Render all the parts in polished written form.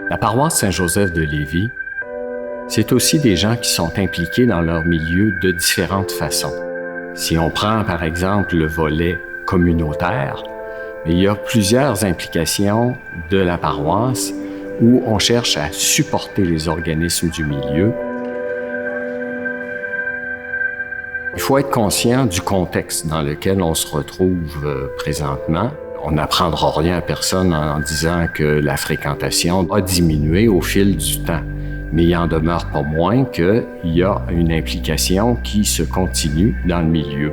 La paroisse Saint-Joseph de Lévis, c'est aussi des gens qui sont impliqués dans leur milieu de différentes façons. Si on prend par exemple le volet communautaire, il y a plusieurs implications de la paroisse où on cherche à supporter les organismes du milieu. Il faut être conscient du contexte dans lequel on se retrouve présentement. On n'apprendra rien à personne en disant que la fréquentation a diminué au fil du temps. Mais il en demeure pas moins qu'il y a une implication qui se continue dans le milieu.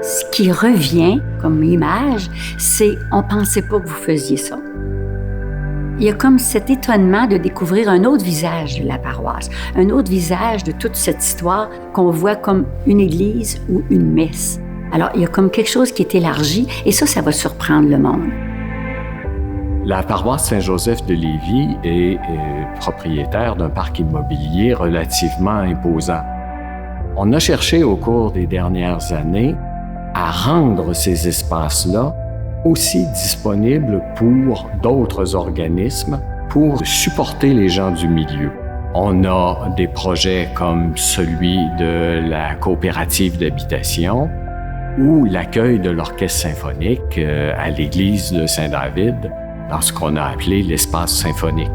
Ce qui revient comme image, c'est « on pensait pas que vous faisiez ça ». Il y a comme cet étonnement de découvrir un autre visage de la paroisse, un autre visage de toute cette histoire qu'on voit comme une église ou une messe. Alors, il y a comme quelque chose qui est élargi et ça va surprendre le monde. La paroisse Saint-Joseph de Lévis est propriétaire d'un parc immobilier relativement imposant. On a cherché au cours des dernières années à rendre ces espaces-là aussi disponibles pour d'autres organismes, pour supporter les gens du milieu. On a des projets comme celui de la coopérative d'habitation ou l'accueil de l'orchestre symphonique à l'église de Saint-David dans ce qu'on a appelé l'espace symphonique.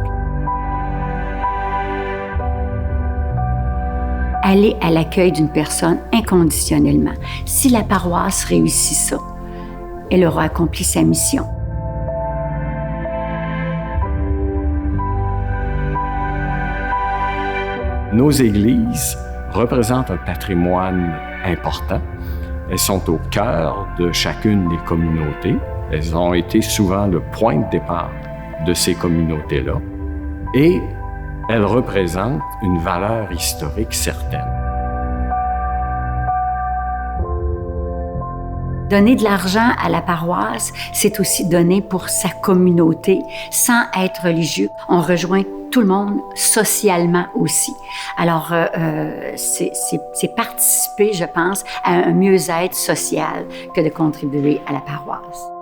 Aller à l'accueil d'une personne inconditionnellement. Si la paroisse réussit ça, elle aura accompli sa mission. Nos églises représentent un patrimoine important. Elles sont au cœur de chacune des communautés. Elles ont été souvent le point de départ de ces communautés-là. Et elles représentent une valeur historique certaine. Donner de l'argent à la paroisse, c'est aussi donner pour sa communauté sans être religieux. On rejoint tout le monde socialement aussi. Alors, c'est participer, je pense, à un mieux-être social que de contribuer à la paroisse.